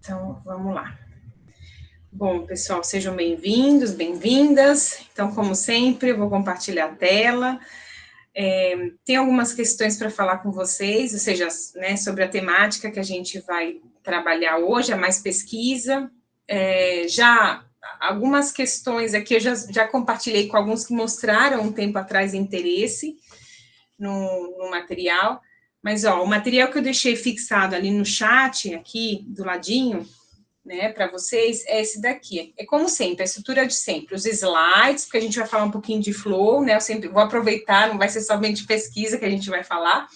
Então, vamos lá. Bom, pessoal, sejam bem-vindos, bem-vindas. Então, como sempre, eu vou compartilhar a tela. Tem algumas questões para falar com vocês, ou seja, né, sobre a temática que a gente vai trabalhar hoje, a mais pesquisa. Já algumas questões aqui eu já compartilhei com alguns que mostraram um tempo atrás interesse no material, mas ó, o material que eu deixei fixado ali no chat, aqui do ladinho, né, para vocês, é esse daqui. É como sempre, a estrutura de sempre. Os slides, porque a gente vai falar um pouquinho de flow, né? Eu sempre vou aproveitar, não vai ser somente pesquisa que a gente vai falar,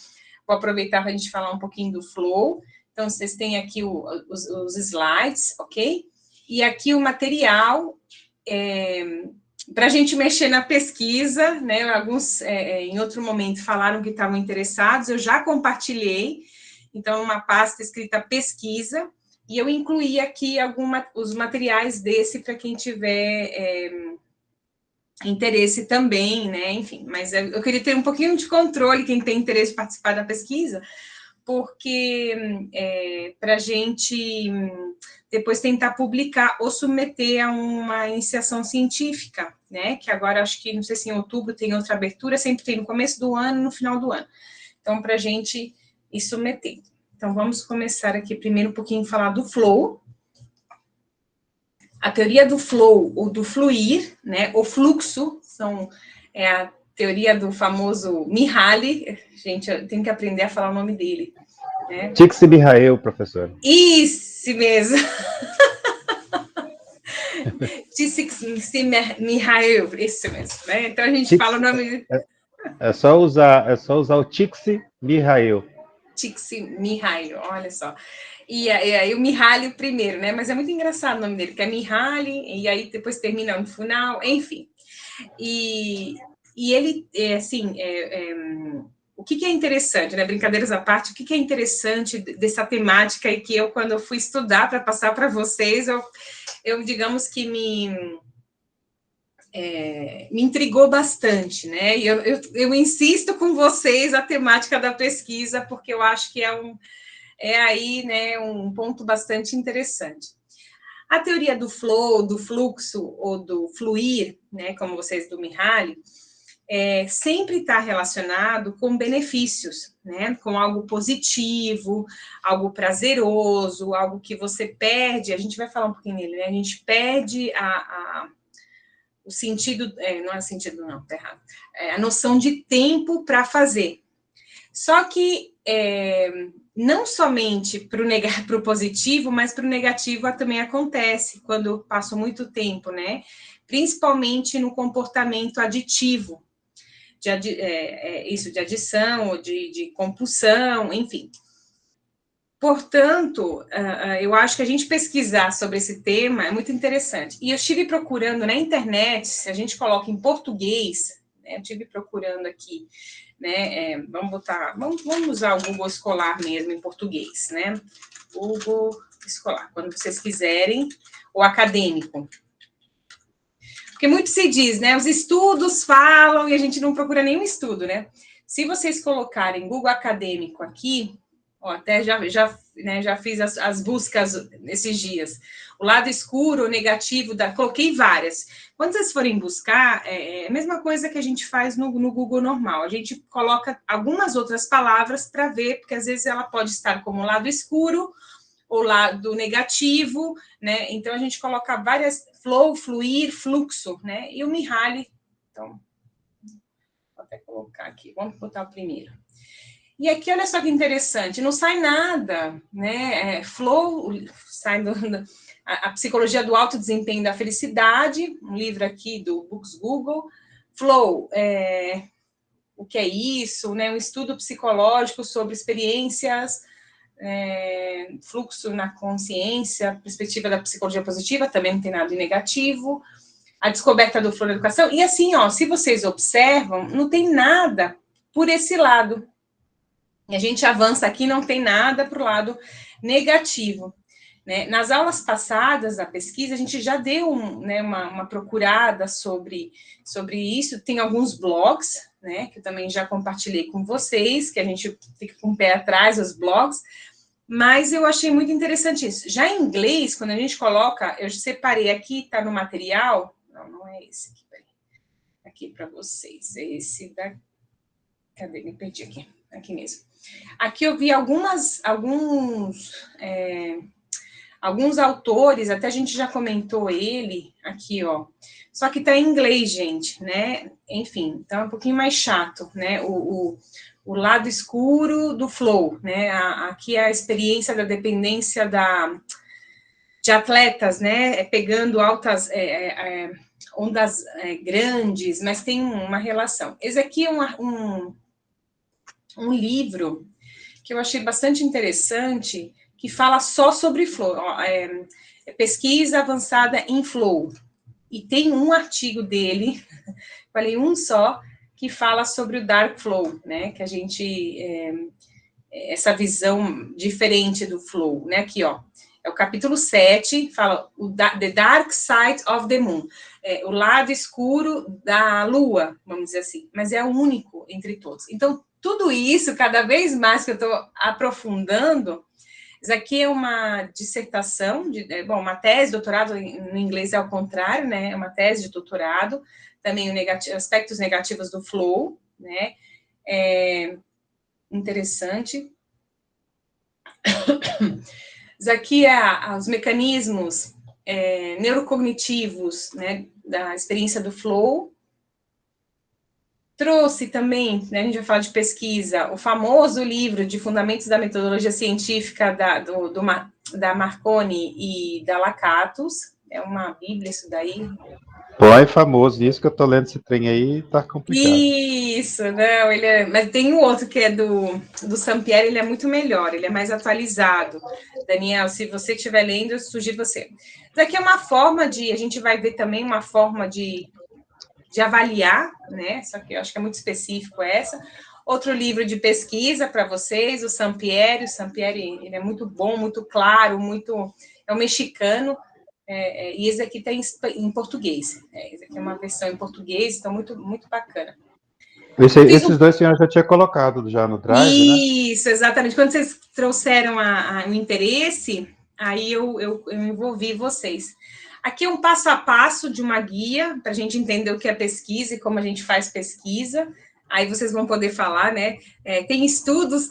vou aproveitar para a gente falar um pouquinho do flow. Então, vocês têm aqui os slides, ok? E aqui o material para a gente mexer na pesquisa, né? Alguns, em outro momento, falaram que estavam interessados, eu já compartilhei, então, uma pasta escrita pesquisa, e eu incluí aqui os materiais desse para quem tiver interesse também, né? Enfim, mas eu queria ter um pouquinho de controle, quem tem interesse em participar da pesquisa, porque para a gente depois tentar publicar ou submeter a uma iniciação científica, né? Que agora acho que, não sei se em outubro tem outra abertura, sempre tem no começo do ano e no final do ano. Então, para a gente ir submetendo. Então, vamos começar aqui primeiro um pouquinho a falar do flow. A teoria do flow, ou do fluir, né? O fluxo, é a teoria do famoso Mihaly. Gente, eu tenho que aprender a falar o nome dele. Né? Csikszentmihalyi, professor. Isso mesmo. Csikszentmihalyi, isso mesmo. Né? Então, a gente fala o nome... É só usar o Csikszentmihalyi. Csikszentmihalyi, olha só. E aí o Mihaly o primeiro, né? Mas é muito engraçado o nome dele, que é Mihaly, e aí depois termina no final, enfim. E ele, assim, o que é interessante, né? Brincadeiras à parte, o que é interessante dessa temática e que eu, quando eu fui estudar para passar para vocês, eu digamos que me intrigou bastante, né? E eu insisto com vocês a temática da pesquisa, porque eu acho que aí, né, um ponto bastante interessante. A teoria do flow, do fluxo ou do fluir, né, como vocês do Mihaly, sempre está relacionado com benefícios, né, com algo positivo, algo prazeroso, algo que você perde, a gente vai falar um pouquinho nele, né, a gente perde o sentido, não é sentido não, tá errado, a noção de tempo para fazer. Só que não somente para o positivo, mas para o negativo também acontece quando eu passo muito tempo, né? Principalmente no comportamento aditivo, de adição ou de compulsão, enfim. Portanto, eu acho que a gente pesquisar sobre esse tema é muito interessante. E eu estive procurando na internet, se a gente coloca em português, né, eu estive procurando aqui, né, vamos usar o Google Escolar mesmo em português, né? Google Escolar, quando vocês quiserem, ou acadêmico. Porque muito se diz, né? Os estudos falam e a gente não procura nenhum estudo, né? Se vocês colocarem Google Acadêmico aqui, ó, até já fiz as buscas nesses dias. O lado escuro, o negativo, coloquei várias. Quando vocês forem buscar, é a mesma coisa que a gente faz no Google normal. A gente coloca algumas outras palavras para ver, porque às vezes ela pode estar como lado escuro ou lado negativo, né? Então, a gente coloca várias, flow, fluir, fluxo, né? E o Mihaly, então, vou até colocar aqui, vamos botar o primeiro. E aqui, olha só que interessante, não sai nada, né? Flow, sai a psicologia do alto desempenho da felicidade, um livro aqui do Books Google. Flow, o que é isso, né? Um estudo psicológico sobre experiências, fluxo na consciência, perspectiva da psicologia positiva, também não tem nada de negativo. A descoberta do flow na educação. E assim, ó, se vocês observam, não tem nada por esse lado. E a gente avança aqui, não tem nada para o lado negativo. Né? Nas aulas passadas da pesquisa, a gente já deu uma procurada sobre isso. Tem alguns blogs, né, que eu também já compartilhei com vocês, que a gente fica com o pé atrás, os blogs, Mas eu achei muito interessante isso. Já em inglês, quando a gente coloca, eu separei aqui, tá no material, não é esse aqui, peraí. Aqui para vocês, é esse da... Cadê? Me perdi aqui. Aqui mesmo. Aqui eu vi alguns autores, até a gente já comentou ele, aqui, ó. Só que tá em inglês, gente, né? Enfim, então é um pouquinho mais chato, né? O lado escuro do flow, né? Aqui é a experiência da dependência de atletas, né? Pegando altas ondas grandes, mas tem uma relação. Esse aqui é um livro que eu achei bastante interessante, que fala só sobre flow, pesquisa avançada em flow. E tem um artigo dele, falei um só, que fala sobre o dark flow, né? Que a gente essa visão diferente do flow, né? Aqui, ó. É o capítulo 7, fala The Dark Side of the Moon, o lado escuro da lua, vamos dizer assim, mas é o único entre todos. Então, tudo isso, cada vez mais que eu estou aprofundando, isso aqui é uma dissertação, uma tese de doutorado, no inglês é ao contrário, né? É uma tese de doutorado, também aspectos negativos do flow, né? Interessante. Isso aqui é os mecanismos neurocognitivos, né, da experiência do flow. Trouxe também, né, a gente vai falar de pesquisa, o famoso livro de Fundamentos da Metodologia Científica da Marconi e da Lakatos. É uma bíblia isso daí. Pô, é famoso. Isso que eu tô lendo esse trem aí tá complicado. Isso, não, mas tem um outro que é do Sampierre, ele é muito melhor, ele é mais atualizado. Daniel, se você estiver lendo, eu sugiro você. Isso aqui é uma forma a gente vai ver também uma forma de avaliar, né? Só que eu acho que é muito específico essa. Outro livro de pesquisa para vocês, o Sampierre. O Sampierre, ele é muito bom, muito claro, é um mexicano. E esse aqui está em português. Esse aqui é uma versão em português, então muito, muito bacana. Esses dois senhores já tinha colocado já no Drive, né? Isso, exatamente. Quando vocês trouxeram o interesse, aí eu envolvi vocês. Aqui é um passo a passo de uma guia para a gente entender o que é pesquisa e como a gente faz pesquisa. Aí vocês vão poder falar, né? Tem estudos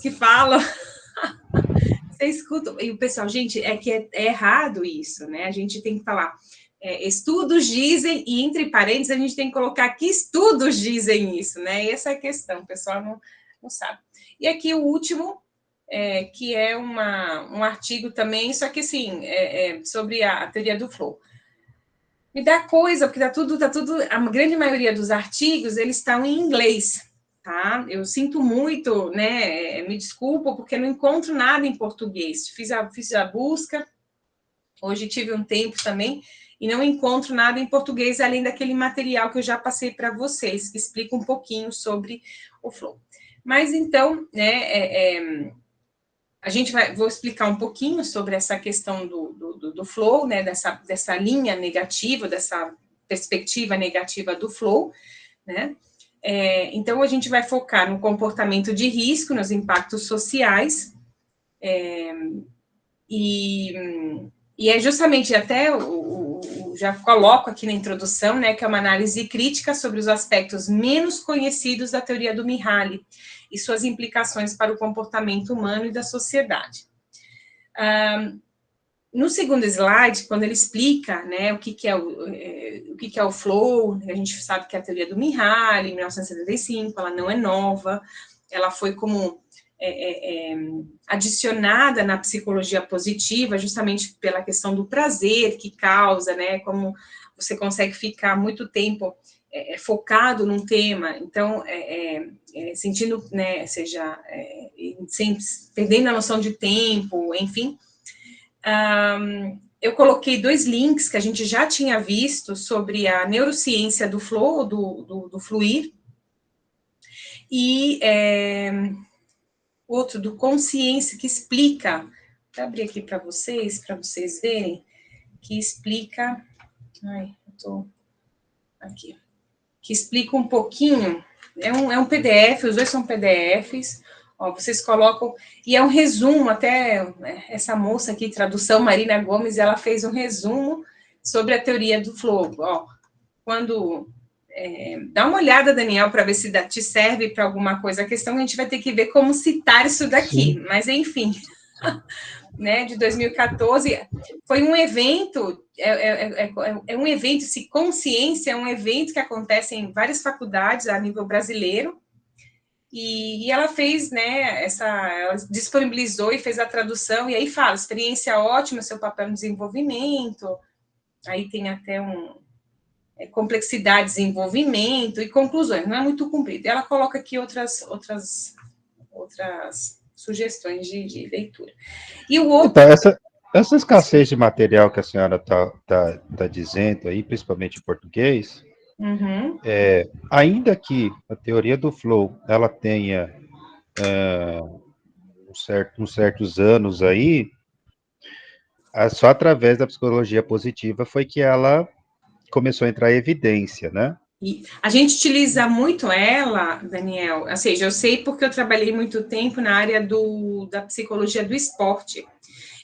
que falam. Você escuta, e o pessoal, gente, que é errado isso, né? A gente tem que falar, estudos dizem, e entre parênteses, a gente tem que colocar que estudos dizem isso, né? E essa é a questão, o pessoal não sabe. E aqui o último, que é um artigo também, só que assim, sobre a teoria do flow. Me dá coisa, porque tá tudo, a grande maioria dos artigos, eles estão em inglês, tá? Eu sinto muito, né? Me desculpo, porque não encontro nada em português. Fiz a busca, hoje tive um tempo também, e não encontro nada em português, além daquele material que eu já passei para vocês, que explica um pouquinho sobre o flow. Mas, então, né, vou explicar um pouquinho sobre essa questão do flow, né, dessa linha negativa, dessa perspectiva negativa do flow, né? Então, a gente vai focar no comportamento de risco, nos impactos sociais, e é justamente até já coloco aqui na introdução, né, que é uma análise crítica sobre os aspectos menos conhecidos da teoria do Mihaly e suas implicações para o comportamento humano e da sociedade. No segundo slide, quando ele explica, né, o que é o flow, a gente sabe que é a teoria do Mihaly, em 1975, ela não é nova, ela foi como adicionada na psicologia positiva, justamente pela questão do prazer que causa, né, como você consegue ficar muito tempo focado num tema, então, sentindo, né, perdendo a noção de tempo, enfim. Eu coloquei 2 links que a gente já tinha visto sobre a neurociência do flow, do fluir, e outro do consciência, que explica, vou abrir aqui para vocês verem, que explica, que explica um pouquinho, é um PDF, os dois são PDFs, Ó, vocês colocam, e é um resumo, até essa moça aqui, tradução, Marina Gomes, ela fez um resumo sobre a teoria do flow. Ó, quando... dá uma olhada, Daniel, para ver se te serve para alguma coisa. A questão é que a gente vai ter que ver como citar isso daqui, sim. Mas enfim, né, de 2014, foi um evento, um evento, se consciência, é um evento que acontece em várias faculdades a nível brasileiro, e ela fez, né, ela disponibilizou e fez a tradução, e aí fala, experiência ótima, seu papel no desenvolvimento, aí tem até complexidade, desenvolvimento e conclusões, não é muito comprido. Ela coloca aqui outras sugestões de leitura. E o outro... Então, essa escassez de material que a senhora tá dizendo aí, principalmente em português, uhum. Ainda que a teoria do flow ela tenha uns certos anos aí, só através da psicologia positiva foi que ela começou a entrar em evidência, né? E a gente utiliza muito ela, Daniel, ou seja, eu sei porque eu trabalhei muito tempo na área da psicologia do esporte.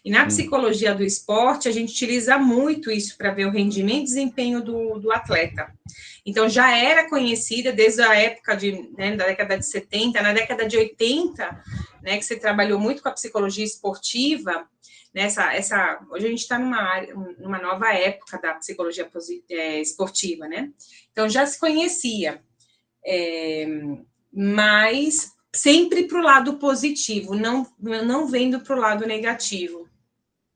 E na psicologia do esporte, a gente utiliza muito isso para ver o rendimento e desempenho do atleta. Então, já era conhecida desde a época da década de 70, na década de 80, né, que você trabalhou muito com a psicologia esportiva, né, hoje a gente está numa nova época da psicologia esportiva, né? Então, já se conhecia, mas sempre para o lado positivo, não vendo para o lado negativo.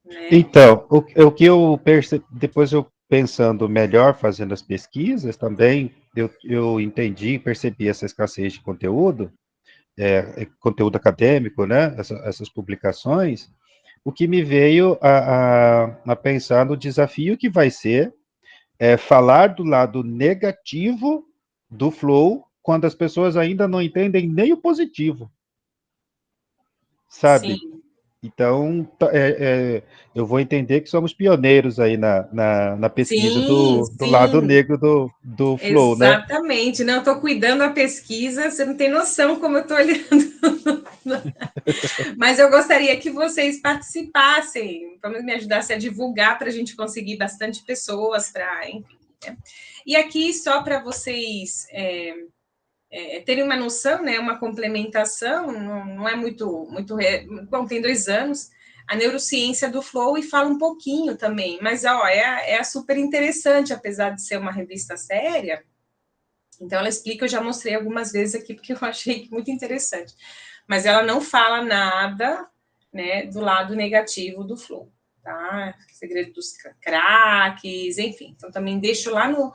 Né? Então, o que eu percebi, depois eu pensando melhor, fazendo as pesquisas também, eu entendi e percebi essa escassez de conteúdo, conteúdo acadêmico, né, essas publicações, o que me veio a pensar no desafio que vai ser falar do lado negativo do flow quando as pessoas ainda não entendem nem o positivo, sabe? Sim. Então, eu vou entender que somos pioneiros aí na pesquisa Sim, do lado sim. negro do flow, né? Exatamente. Não, eu estou cuidando da pesquisa, você não tem noção como eu estou olhando. Mas eu gostaria que vocês participassem, para me ajudassem a divulgar, para a gente conseguir bastante pessoas, enfim. Né? E aqui, só para vocês terem uma noção, né, uma complementação, não é muito... Bom, tem 2 anos, a neurociência do flow, e fala um pouquinho também, mas ó, é super interessante, apesar de ser uma revista séria. Então ela explica, eu já mostrei algumas vezes aqui, porque eu achei muito interessante, mas ela não fala nada, né, do lado negativo do flow, tá? Segredo dos craques, enfim. Então também deixo lá no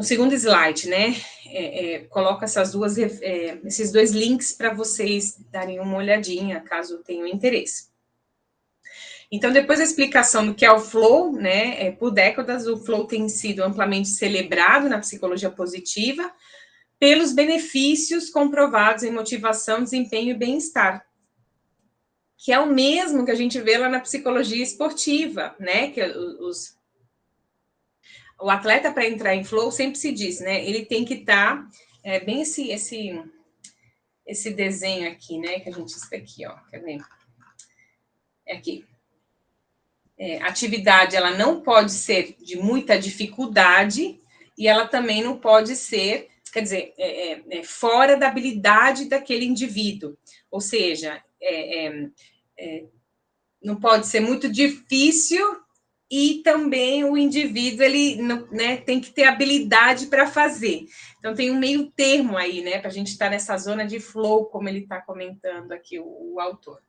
segundo slide, né? Coloco esses 2 links para vocês darem uma olhadinha, caso tenham interesse. Então, depois da explicação do que é o flow, né? Por décadas, o flow tem sido amplamente celebrado na psicologia positiva pelos benefícios comprovados em motivação, desempenho e bem-estar, que é o mesmo que a gente vê lá na psicologia esportiva, né? Que o atleta, para entrar em flow, sempre se diz, né? Ele tem que estar bem esse desenho aqui, né? Que a gente está aqui, ó. Quer ver? Aqui. A atividade, ela não pode ser de muita dificuldade e ela também não pode ser, quer dizer, fora da habilidade daquele indivíduo. Ou seja, não pode ser muito difícil e também o indivíduo, ele, né, tem que ter habilidade para fazer. Então, tem um meio termo aí, né, para a gente estar nessa zona de flow, como ele está comentando aqui, o autor.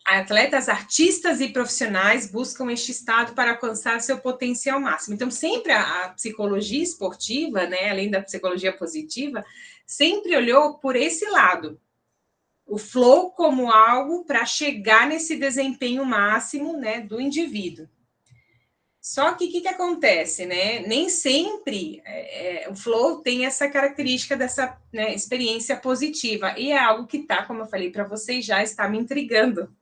Atletas, artistas e profissionais buscam este estado para alcançar seu potencial máximo. Então, sempre a psicologia esportiva, né, além da psicologia positiva, sempre olhou por esse lado. O flow como algo para chegar nesse desempenho máximo, né, do indivíduo. Só que o que acontece, né? Nem sempre o flow tem essa característica dessa, né, experiência positiva. E é algo que está, como eu falei para vocês, já está me intrigando.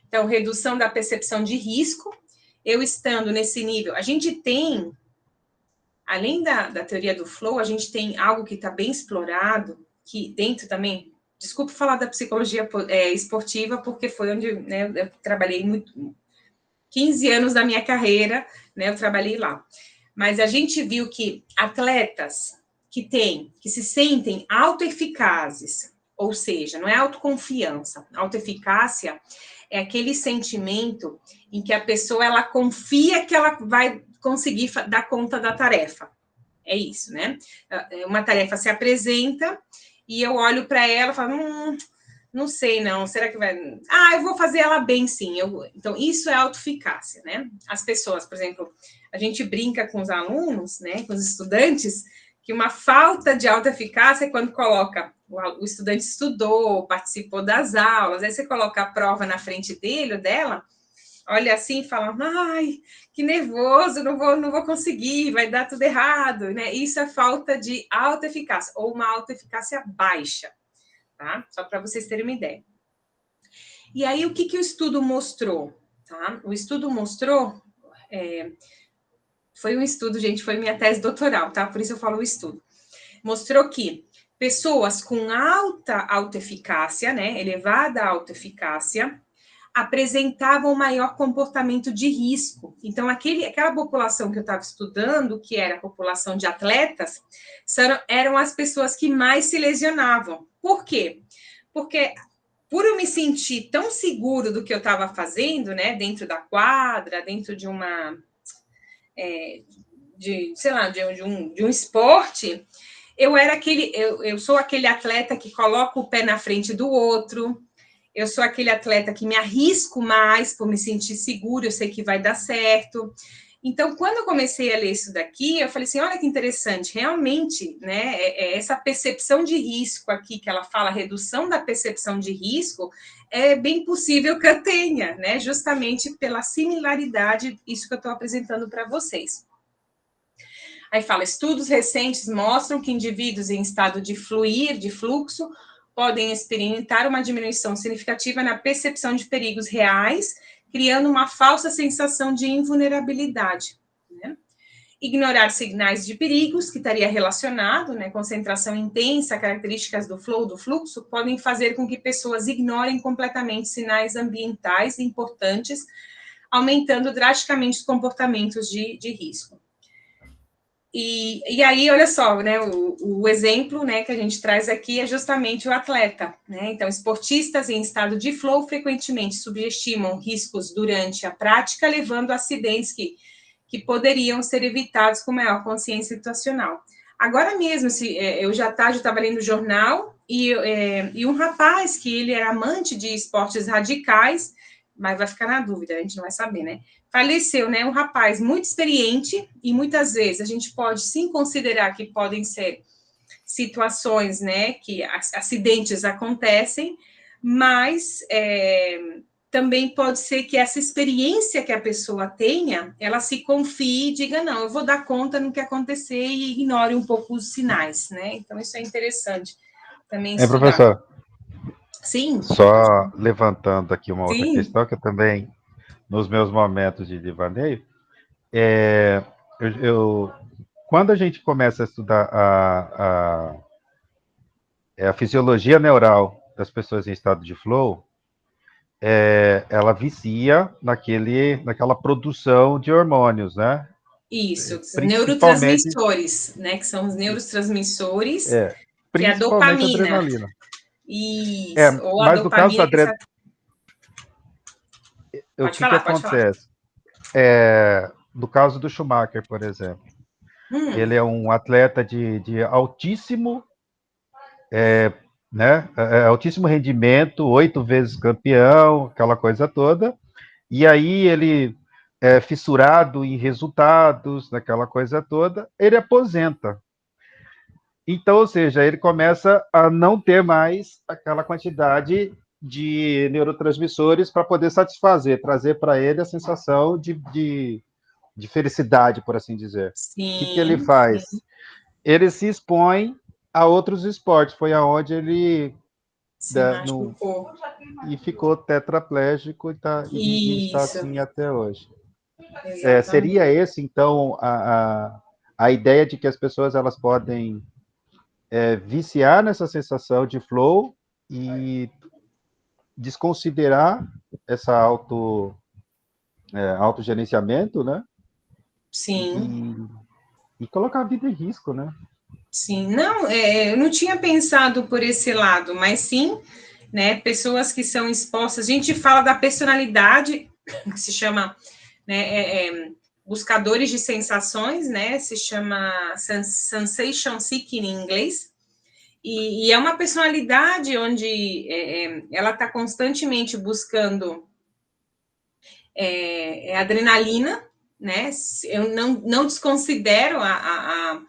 Então, redução da percepção de risco. Eu estando nesse nível, a gente tem além da teoria do flow, a gente tem algo que está bem explorado, que dentro também, desculpe falar da psicologia esportiva, porque foi onde, né, eu trabalhei 15 anos da minha carreira, né, eu trabalhei lá. Mas a gente viu que atletas que se sentem autoeficazes, ou seja, não é autoconfiança, autoeficácia é aquele sentimento em que a pessoa ela confia que ela vai conseguir dar conta da tarefa. É isso, né? Uma tarefa se apresenta e eu olho para ela e falo, não sei não, será que vai... eu vou fazer ela bem sim. Então, isso é autoeficácia, né? As pessoas, por exemplo, a gente brinca com os alunos, né, com os estudantes, que uma falta de autoeficácia é quando coloca, o estudante estudou, participou das aulas, aí você coloca a prova na frente dele ou dela, olha assim e fala, ai, que nervoso, não vou conseguir, vai dar tudo errado, né? Isso é falta de autoeficácia, ou uma autoeficácia baixa, tá? Só para vocês terem uma ideia. E aí, o que o estudo mostrou? Tá? O estudo mostrou... foi um estudo, gente, foi minha tese doutoral, tá? Por isso eu falo o estudo. Mostrou que pessoas com alta autoeficácia, né, elevada autoeficácia, apresentavam maior comportamento de risco. Então, aquela população que eu estava estudando, que era a população de atletas, eram as pessoas que mais se lesionavam. Por quê? Porque por eu me sentir tão seguro do que eu estava fazendo, né, dentro da quadra, dentro de uma... de um esporte, eu sou aquele atleta que coloca o pé na frente do outro, eu sou aquele atleta que me arrisco mais por me sentir seguro, eu sei que vai dar certo. Então, quando eu comecei a ler isso daqui, eu falei assim, olha que interessante, realmente, né, essa percepção de risco aqui, que ela fala, redução da percepção de risco, é bem possível que eu tenha, né, justamente pela similaridade, isso que eu estou apresentando para vocês. Aí fala, estudos recentes mostram que indivíduos em estado de fluxo, podem experimentar uma diminuição significativa na percepção de perigos reais, criando uma falsa sensação de invulnerabilidade. Né? Ignorar sinais de perigos, que estaria relacionado, né, concentração intensa, características do flow, do fluxo, podem fazer com que pessoas ignorem completamente sinais ambientais importantes, aumentando drasticamente os comportamentos de risco. E aí, olha só, né, o exemplo, né, que a gente traz aqui é justamente o atleta, né? Então, esportistas em estado de flow frequentemente subestimam riscos durante a prática, levando a acidentes que poderiam ser evitados com maior consciência situacional. Agora mesmo, eu já estava lendo o jornal e um rapaz que ele era amante de esportes radicais, mas vai ficar na dúvida, a gente não vai saber, né? Faleceu, né? Um rapaz muito experiente e muitas vezes a gente pode sim considerar que podem ser situações, né? Que acidentes acontecem, mas também pode ser que essa experiência que a pessoa tenha, ela se confie e diga, não, eu vou dar conta no que acontecer e ignore um pouco os sinais, né? Então, isso é interessante também estudar. Professor? Sim. Só levantando aqui uma outra Sim. questão, que eu também, nos meus momentos de devaneio, quando a gente começa a estudar a fisiologia neural das pessoas em estado de flow, ela vicia naquela produção de hormônios, né? Isso, Principalmente, neurotransmissores, né? Que são os neurotransmissores, que é a principalmente a dopamina. adrenalina. Isso, ou a Mas no caso da dopamina o que acontece? No caso do Schumacher, por exemplo, ele é um atleta de altíssimo, altíssimo rendimento, 8 vezes campeão, aquela coisa toda, e aí ele é fissurado em resultados, naquela coisa toda, ele aposenta. Então, ou seja, ele começa a não ter mais aquela quantidade de neurotransmissores para poder satisfazer, trazer para ele a sensação de felicidade, por assim dizer. Sim, o que ele faz? Sim. Ele se expõe a outros esportes. Foi aonde ele e ficou tetraplégico e está assim até hoje. Seria esse, então, a ideia de que as pessoas elas podem viciar nessa sensação de flow e desconsiderar essa autogerenciamento, né? Sim. E colocar a vida em risco, né? Sim, não, eu não tinha pensado por esse lado, mas sim, né, pessoas que são expostas, a gente fala da personalidade, que se chama, né, buscadores de sensações, né, se chama sensation seeking em inglês, e é uma personalidade onde ela está constantemente buscando adrenalina, né, eu não desconsidero a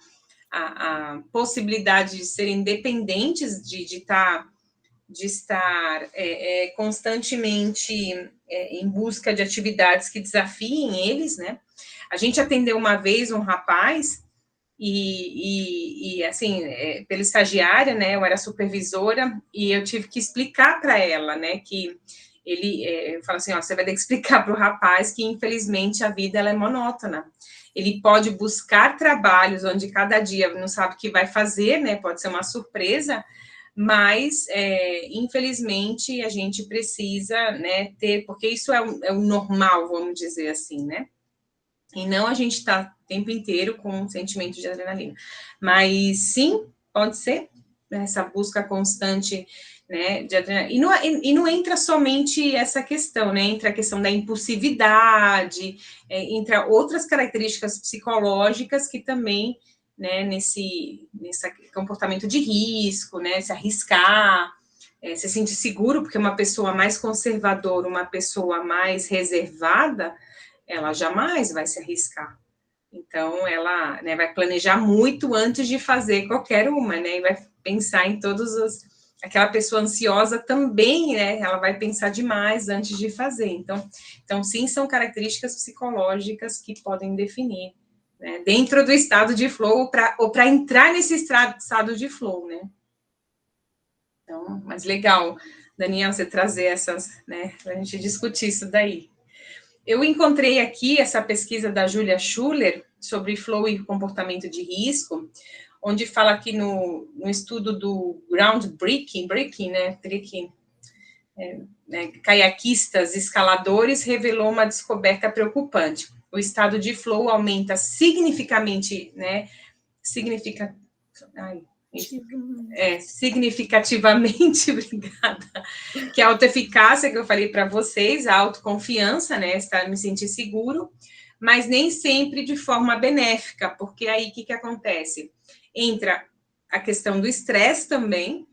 possibilidade de serem dependentes, de estar constantemente em busca de atividades que desafiem eles, né? A gente atendeu uma vez um rapaz e assim, pela estagiária, né? Eu era supervisora e eu tive que explicar para ela, né? Que ele fala assim, ó, você vai ter que explicar para o rapaz que infelizmente a vida ela é monótona. Ele pode buscar trabalhos onde cada dia não sabe o que vai fazer, né? Pode ser uma surpresa, mas infelizmente a gente precisa, né, ter, porque isso é o normal, vamos dizer assim, né? E não a gente está o tempo inteiro com um sentimento de adrenalina. Mas sim, pode ser, né, essa busca constante, né, de adrenalina. E não entra somente essa questão, né? Entra a questão da impulsividade, entra outras características psicológicas que também, né, nesse comportamento de risco, né, se arriscar, se sentir seguro, porque uma pessoa mais conservadora, uma pessoa mais reservada, ela jamais vai se arriscar. Então, ela, né, vai planejar muito antes de fazer qualquer uma, né? E vai pensar em todos os. Aquela pessoa ansiosa também, né? Ela vai pensar demais antes de fazer. Então sim, são características psicológicas que podem definir, né, dentro do estado de flow ou para entrar nesse estado de flow, né? Então, mas legal, Daniel, você trazer essas, né? Para a gente discutir isso daí. Eu encontrei aqui essa pesquisa da Julia Schuller sobre flow e comportamento de risco, onde fala que no estudo do groundbreaking, caiaquistas escaladores, revelou uma descoberta preocupante. O estado de flow aumenta significativamente, né? Significativamente, obrigada, que a autoeficácia que eu falei para vocês, a autoconfiança, né, estar me sentir seguro, mas nem sempre de forma benéfica, porque aí o que acontece? Entra a questão do estresse também,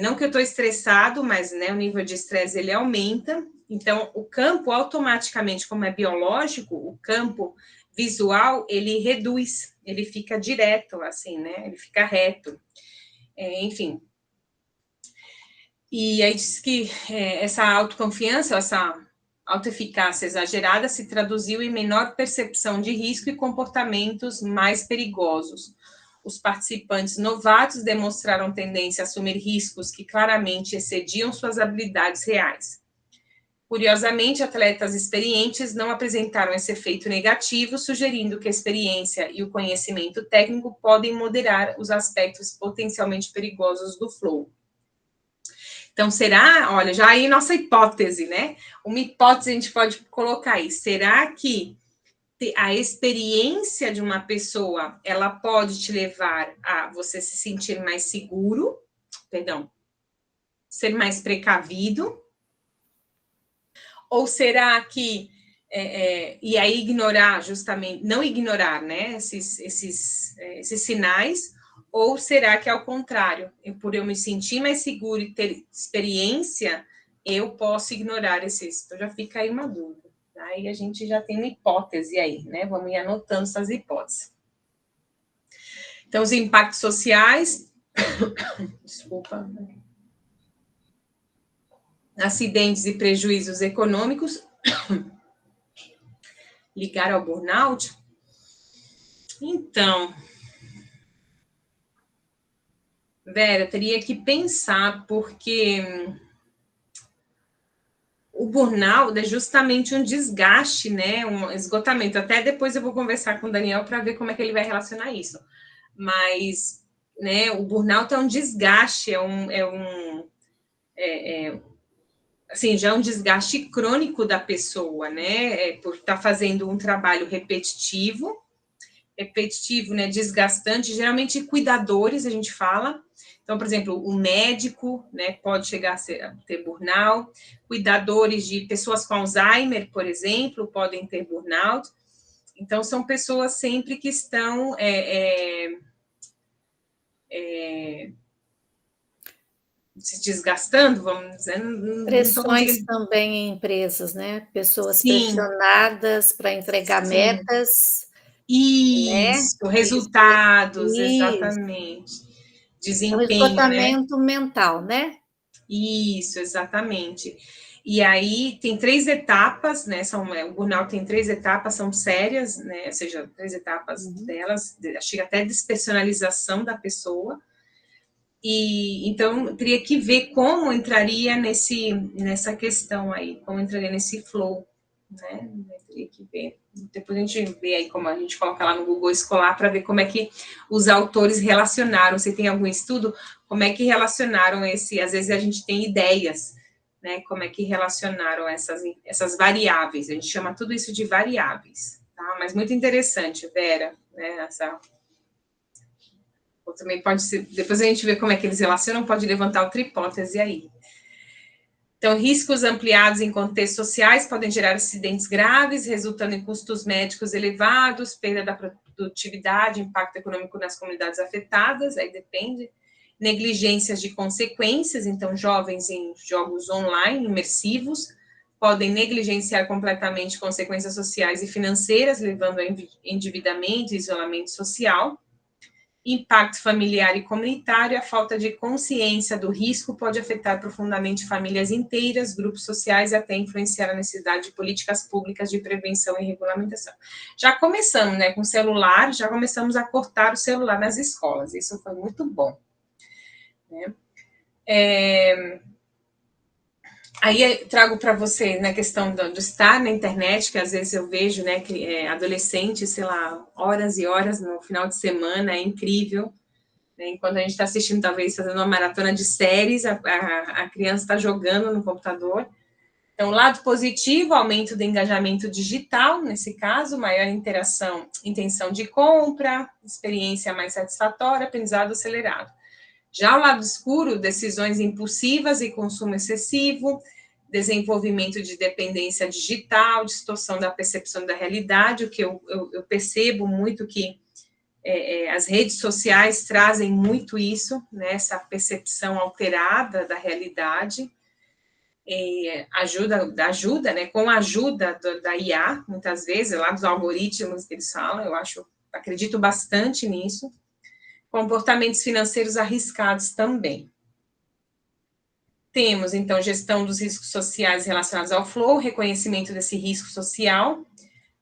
não que eu estou estressado, mas, né, o nível de estresse ele aumenta, então o campo automaticamente, como é biológico, o campo visual ele reduz, ele fica direto, assim, né, ele fica reto, enfim. E aí diz que essa autoconfiança, essa autoeficácia exagerada se traduziu em menor percepção de risco e comportamentos mais perigosos. Os participantes novatos demonstraram tendência a assumir riscos que claramente excediam suas habilidades reais. Curiosamente, atletas experientes não apresentaram esse efeito negativo, sugerindo que a experiência e o conhecimento técnico podem moderar os aspectos potencialmente perigosos do flow. Então, será, olha, já aí nossa hipótese, né? Uma hipótese a gente pode colocar aí. Será que a experiência de uma pessoa, ela pode te levar a você se sentir mais seguro, ser mais precavido? Ou será que, e aí ignorar justamente, não ignorar, né, esses sinais, ou será que, ao contrário, por eu me sentir mais seguro e ter experiência, eu posso ignorar esses? Então, já fica aí uma dúvida. Aí a gente já tem uma hipótese aí, né? Vamos ir anotando essas hipóteses. Então, os impactos sociais, desculpa, acidentes e prejuízos econômicos, ligar ao burnout? Então, Vera, teria que pensar, porque burnout é justamente um desgaste, né, um esgotamento. Até depois eu vou conversar com o Daniel para ver como é que ele vai relacionar isso. Mas, né, o burnout é um desgaste, assim, já é um desgaste crônico da pessoa, né, por estar fazendo um trabalho repetitivo, né, desgastante, geralmente cuidadores, a gente fala. Então, por exemplo, o médico, né, pode chegar a ter burnout, cuidadores de pessoas com Alzheimer, por exemplo, podem ter burnout. Então, são pessoas sempre que estão se desgastando, vamos dizer, não estou Pressões conseguindo. também em empresas, né? Pessoas Sim, pressionadas para entregar sim. metas, né? Isso, resultados, Isso. exatamente. É um Desempenho, né? esgotamento mental, né? Isso, exatamente. E aí tem 3 etapas, né? O burnout tem 3 etapas, são sérias, né? Ou seja, 3 etapas delas, chega até despersonalização da pessoa. E então eu teria que ver como entraria nessa questão aí, como entraria nesse flow, né? Eu teria que ver. Depois a gente vê aí como a gente coloca lá no Google Escolar para ver como é que os autores relacionaram. Se tem algum estudo, como é que relacionaram esse? Às vezes a gente tem ideias, né? Como é que relacionaram essas variáveis? A gente chama tudo isso de variáveis, tá? Mas muito interessante, Vera, né? Ou também pode ser, depois a gente vê como é que eles relacionam, pode levantar outra hipótese aí. Então, riscos ampliados em contextos sociais podem gerar acidentes graves, resultando em custos médicos elevados, perda da produtividade, impacto econômico nas comunidades afetadas, aí depende. Negligências de consequências, então, jovens em jogos online imersivos podem negligenciar completamente consequências sociais e financeiras, levando a endividamento e isolamento social. Impacto familiar e comunitário, a falta de consciência do risco pode afetar profundamente famílias inteiras, grupos sociais e até influenciar a necessidade de políticas públicas de prevenção e regulamentação. Já começamos, né, com o celular, já começamos a cortar o celular nas escolas, isso foi muito bom. Né? Aí trago para você na questão do estar na internet, que às vezes eu vejo, né, que adolescentes, sei lá, horas e horas no final de semana, é incrível. Enquanto a gente está assistindo, talvez, fazendo uma maratona de séries, a criança está jogando no computador. Então, lado positivo, aumento do engajamento digital, nesse caso, maior interação, intenção de compra, experiência mais satisfatória, aprendizado acelerado. Já o lado escuro, decisões impulsivas e consumo excessivo, desenvolvimento de dependência digital, distorção da percepção da realidade, o que eu percebo muito que as redes sociais trazem muito isso, né, essa percepção alterada da realidade, ajuda, né, com a ajuda da IA, muitas vezes, lá dos algoritmos que eles falam, acredito bastante nisso. Comportamentos financeiros arriscados também. Temos, então, gestão dos riscos sociais relacionados ao flow, reconhecimento desse risco social.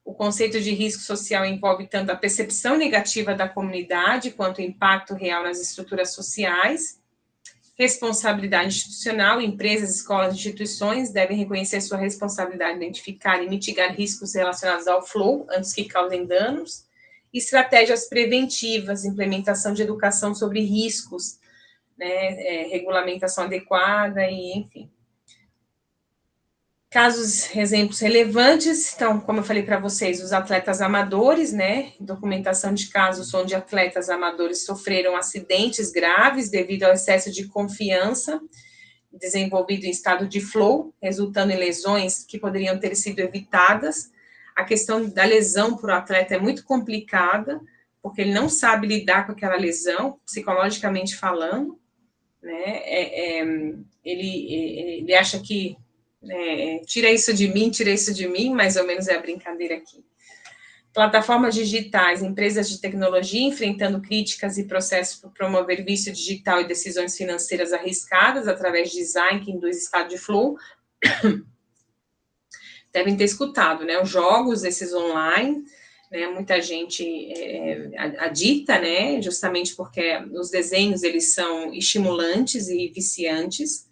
O conceito de risco social envolve tanto a percepção negativa da comunidade quanto o impacto real nas estruturas sociais. Responsabilidade institucional, empresas, escolas, instituições devem reconhecer sua responsabilidade de identificar e mitigar riscos relacionados ao flow antes que causem danos. Estratégias preventivas, implementação de educação sobre riscos, né, regulamentação adequada e, enfim. Exemplos relevantes, então, como eu falei para vocês, os atletas amadores, né, documentação de casos onde atletas amadores sofreram acidentes graves devido ao excesso de confiança, desenvolvido em estado de flow, resultando em lesões que poderiam ter sido evitadas. A questão da lesão para o atleta é muito complicada, porque ele não sabe lidar com aquela lesão, psicologicamente falando, né, ele acha que tira isso de mim, mais ou menos é a brincadeira aqui. Plataformas digitais, empresas de tecnologia enfrentando críticas e processos por promover vício digital e decisões financeiras arriscadas através de design que induz estado de flow. Devem ter escutado, né? Os jogos, esses online, né? Muita gente adita, né? Justamente porque os desenhos, eles são estimulantes e viciantes.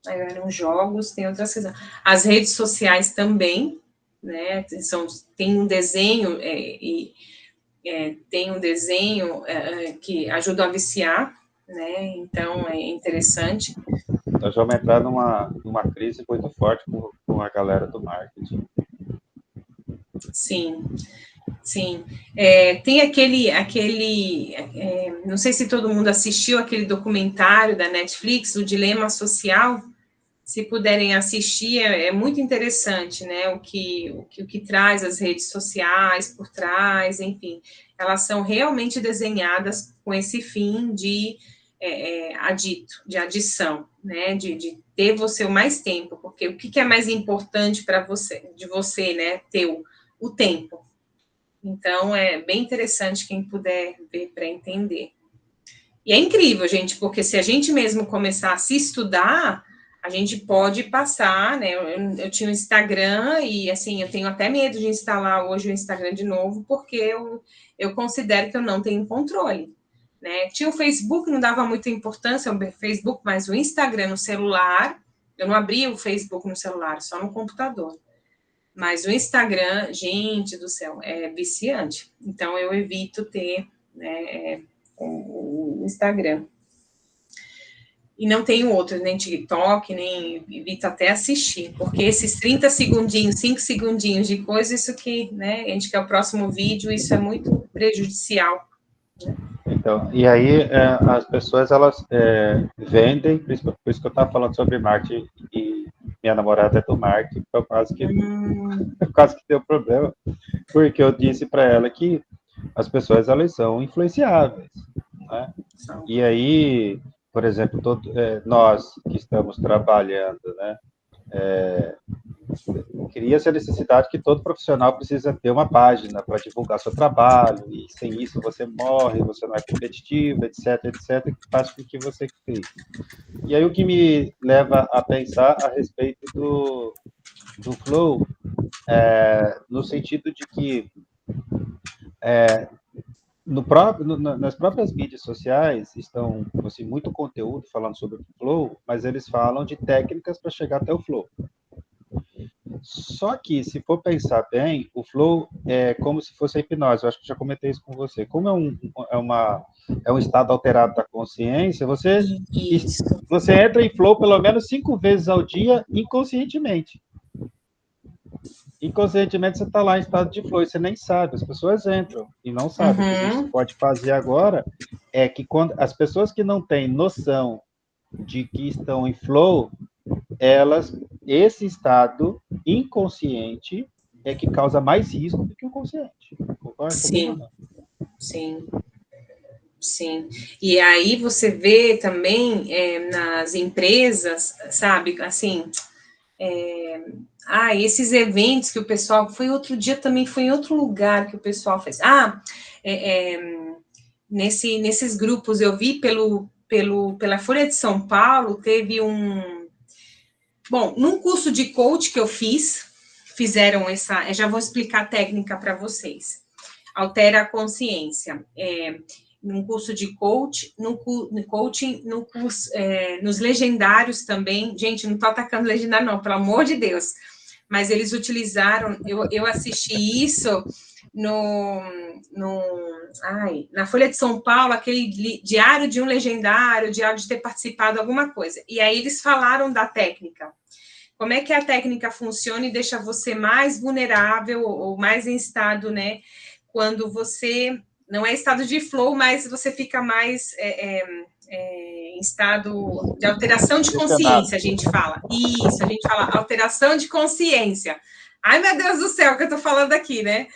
eram jogos, tem outras coisas. As redes sociais também, né? Tem um desenho tem um desenho que ajuda a viciar, né? Então é interessante. Nós vamos entrar numa crise muito forte com a galera do marketing. Sim, sim. Tem não sei se todo mundo assistiu aquele documentário da Netflix, O Dilema Social. Se puderem assistir, é muito interessante, né? O que traz as redes sociais por trás, enfim, elas são realmente desenhadas com esse fim de de adição, né? De ter você o mais tempo, porque o que é mais importante para você, né? Ter o tempo. Então, é bem interessante quem puder ver para entender. E é incrível, gente, porque se a gente mesmo começar a se estudar, a gente pode passar, né? Eu tinha um Instagram e, assim, eu tenho até medo de instalar hoje o Instagram de novo, porque eu considero que eu não tenho controle, né? Tinha o Facebook, não dava muita importância ao Facebook, mas o Instagram no celular, eu não abria o Facebook no celular, só no computador. Mas o Instagram, gente do céu, é viciante. Então, eu evito ter, né, o Instagram. E não tenho outro, nem TikTok, nem evito até assistir, porque esses 30 segundinhos, 5 segundinhos de coisa, isso que, né, a gente quer o próximo vídeo, isso é muito prejudicial. Né? Então, e aí as pessoas, elas vendem, por isso que eu estava falando sobre marketing, e minha namorada é do marketing, foi quase que deu problema, porque eu disse para ela que as pessoas, elas são influenciáveis, né? E aí, por exemplo, nós que estamos trabalhando, né, cria-se a necessidade que todo profissional precisa ter uma página para divulgar seu trabalho, e sem isso você morre, você não é competitivo, etc, etc, que faz com que você crie. E aí o que me leva a pensar a respeito do flow, no sentido de que nas próprias mídias sociais estão assim, muito conteúdo falando sobre o flow, mas eles falam de técnicas para chegar até o flow. Só que, se for pensar bem, o flow é como se fosse a hipnose. Eu acho que já comentei isso com você. Como é um estado alterado da consciência, você entra em flow pelo menos 5 vezes ao dia, inconscientemente. Inconscientemente, você está lá em estado de flow e você nem sabe. As pessoas entram e não sabem. O que a gente pode fazer agora é que quando as pessoas que não têm noção de que estão em flow, esse estado inconsciente é que causa mais risco do que o consciente. Concorda? Sim, sim, sim. E aí você vê também nas empresas, sabe, assim, esses eventos que o pessoal, foi outro dia também, foi em outro lugar que o pessoal fez. Nesses grupos eu vi pela Folha de São Paulo, teve Bom, num curso de coach que eu fizeram já vou explicar a técnica para vocês. Altera a consciência. Num curso de coaching, nos legendários também. Gente, não estou atacando legendário, não, pelo amor de Deus. Mas eles utilizaram, eu assisti isso na Folha de São Paulo, aquele diário de um legendário, diário de ter participado de alguma coisa. E aí eles falaram da técnica. Como é que a técnica funciona e deixa você mais vulnerável ou mais em estado, né? Quando você não é estado de flow, mas você fica mais em estado de alteração de consciência, a gente fala. Isso, a gente fala alteração de consciência. Ai, meu Deus do céu, que eu tô falando aqui, né?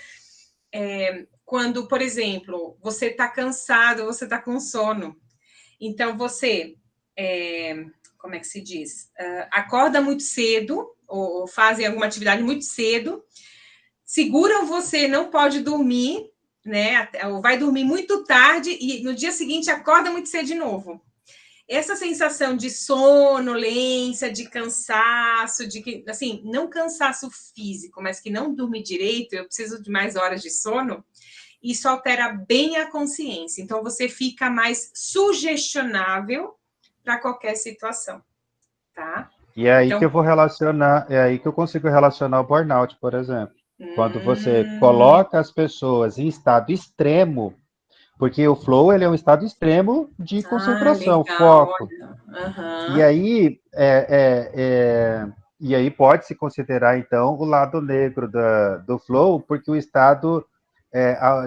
Quando, por exemplo, você está cansado, você está com sono. Então, você, como é que se diz? Acorda muito cedo, ou fazem alguma atividade muito cedo, seguram você, não pode dormir, né? Ou vai dormir muito tarde e no dia seguinte acorda muito cedo de novo. Essa sensação de sonolência, de cansaço, de que, assim, não cansaço físico, mas que não dorme direito, eu preciso de mais horas de sono, isso altera bem a consciência. Então, você fica mais sugestionável para qualquer situação, tá? E é aí Então, que eu vou relacionar, é aí que eu consigo relacionar o burnout, por exemplo. Quando você hum, coloca as pessoas em estado extremo, porque o flow ele é um estado extremo de concentração, legal, foco. olha. E Aham. aí, e aí pode-se considerar, então, o lado negro do flow, porque o estado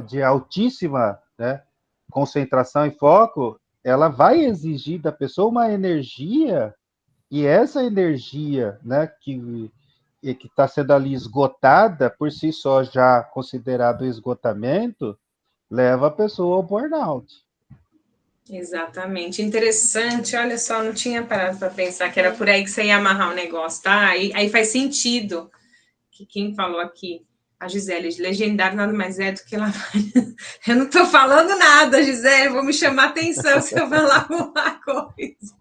de altíssima, né, concentração e foco, ela vai exigir da pessoa uma energia, e essa energia, né, que está sendo ali esgotada, por si só já considerado esgotamento, leva a pessoa ao burnout. Exatamente. Interessante. Olha só, não tinha parado para pensar que era por aí que você ia amarrar o negócio, tá? Aí faz sentido que quem falou aqui, a Gisele, legendário nada mais é do que lá. Eu não estou falando nada, Gisele, vou me chamar atenção se eu falar alguma coisa.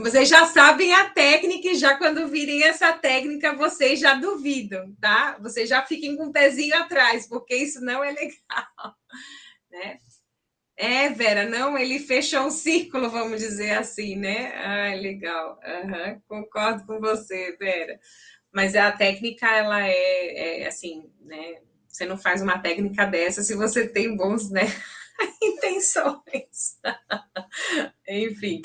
Vocês já sabem a técnica e já quando virem essa técnica, vocês já duvidam, tá? Vocês já fiquem com o pezinho atrás, porque isso não é legal, né? Vera, não, ele fechou o círculo, vamos dizer assim, né? Ah, legal. Uhum, concordo com você, Vera. Mas a técnica, ela é assim, né? Você não faz uma técnica dessa se você tem bons, né, intenções. Enfim.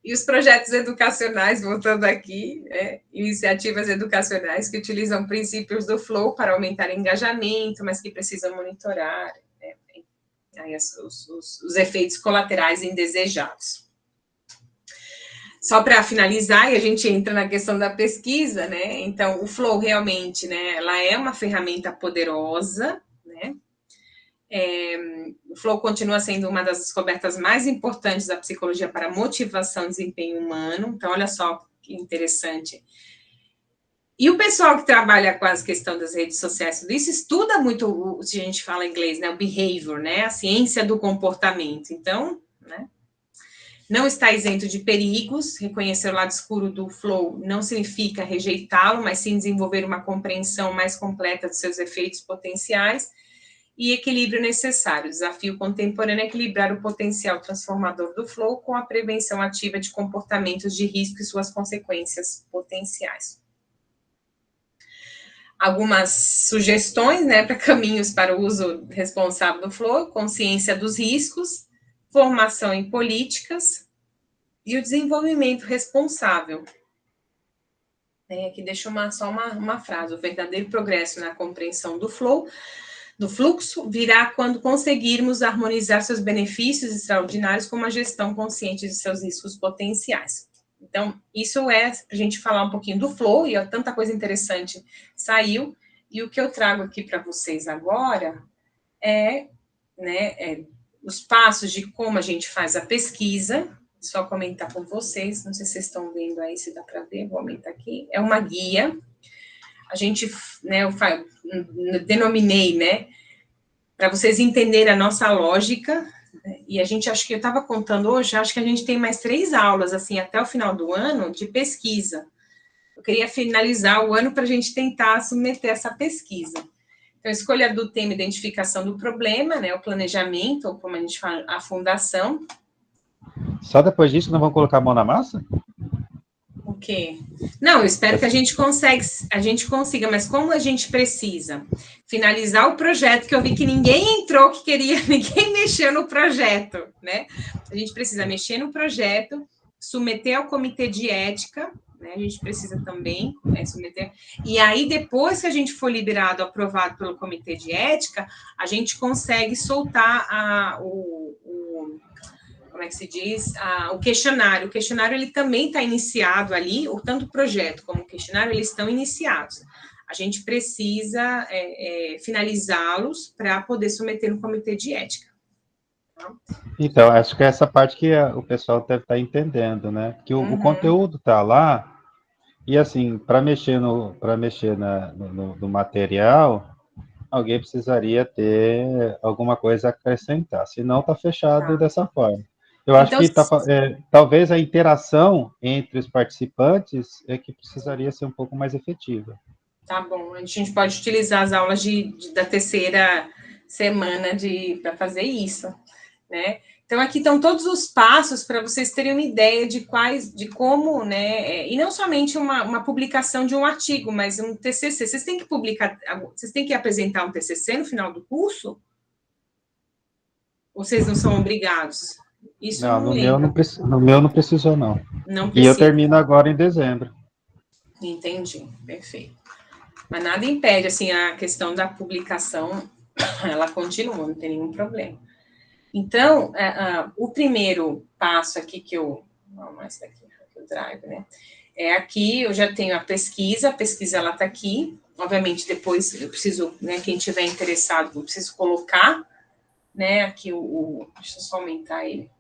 E os projetos educacionais, voltando aqui, iniciativas educacionais que utilizam princípios do flow para aumentar o engajamento, mas que precisam monitorar, né, aí os efeitos colaterais indesejados. Só para finalizar, e a gente entra na questão da pesquisa, né? Então, o flow realmente, né? Ela é uma ferramenta poderosa, né? O flow continua sendo uma das descobertas mais importantes da psicologia para motivação e desempenho humano. Então, olha só que interessante. E o pessoal que trabalha com as questões das redes sociais, tudo isso estuda muito, se a gente fala em inglês, né? O behavior, né? A ciência do comportamento. Então, né? Não está isento de perigos. Reconhecer o lado escuro do flow não significa rejeitá-lo, mas sim desenvolver uma compreensão mais completa dos seus efeitos potenciais e equilíbrio necessário. O desafio contemporâneo é equilibrar o potencial transformador do flow com a prevenção ativa de comportamentos de risco e suas consequências potenciais. Algumas sugestões, né, para caminhos para o uso responsável do flow: consciência dos riscos, formação em políticas e o desenvolvimento responsável. Aqui deixa só uma frase: o verdadeiro progresso na compreensão do flow, do fluxo, virá quando conseguirmos harmonizar seus benefícios extraordinários com uma gestão consciente de seus riscos potenciais. Então, isso é a gente falar um pouquinho do flow, e tanta coisa interessante saiu, e o que eu trago aqui para vocês agora os passos de como a gente faz a pesquisa. Só comentar com vocês, não sei se vocês estão vendo aí, se dá para ver, vou aumentar aqui. É uma guia, a gente, né, denominei, né, para vocês entenderem a nossa lógica, e a gente, acho que eu estava contando hoje, acho que a gente tem mais 3 aulas, assim, até o final do ano, de pesquisa. Eu queria finalizar o ano para a gente tentar submeter essa pesquisa. Então, escolha do tema, identificação do problema, né, o planejamento, ou como a gente fala, a fundação. Só depois disso não vão colocar a mão na massa? O quê? Não, eu espero que a gente consiga, mas como a gente precisa finalizar o projeto, que eu vi que ninguém entrou, que queria, ninguém mexeu no projeto, né? A gente precisa mexer no projeto, submeter ao comitê de ética, né? A gente precisa também submeter. E aí, depois que a gente for liberado, aprovado pelo comitê de ética, a gente consegue soltar como é que se diz, o questionário. O questionário, ele também está iniciado ali, tanto o projeto como o questionário, eles estão iniciados. A gente precisa finalizá-los para poder submeter no comitê de ética. Tá? Então, acho que é essa parte que o pessoal deve estar entendendo, né? Que o conteúdo está lá, e assim, para mexer no material, alguém precisaria ter alguma coisa a acrescentar, senão está fechado Tá. dessa forma. Eu acho Então, que talvez a interação entre os participantes é que precisaria ser um pouco mais efetiva. tá bom. A gente pode utilizar as aulas da terceira semana para fazer isso, né? Então, aqui estão todos os passos para vocês terem uma ideia de como, né? E não somente uma publicação de um artigo, mas um TCC. Vocês têm que publicar, vocês têm que apresentar um TCC no final do curso? Ou vocês não são obrigados? Isso eu Não, não no meu lembro. no meu não precisou, não. Não E eu precisa. termino agora em dezembro. Entendi, perfeito. Mas nada impede, assim, a questão da publicação, ela continua, não tem nenhum problema. Então, o primeiro passo aqui que eu... Não, mais daqui, o drive, né? Aqui eu já tenho a pesquisa ela está aqui. Obviamente, depois eu preciso, né, quem tiver interessado, eu preciso colocar, né, aqui deixa eu só aumentar ele,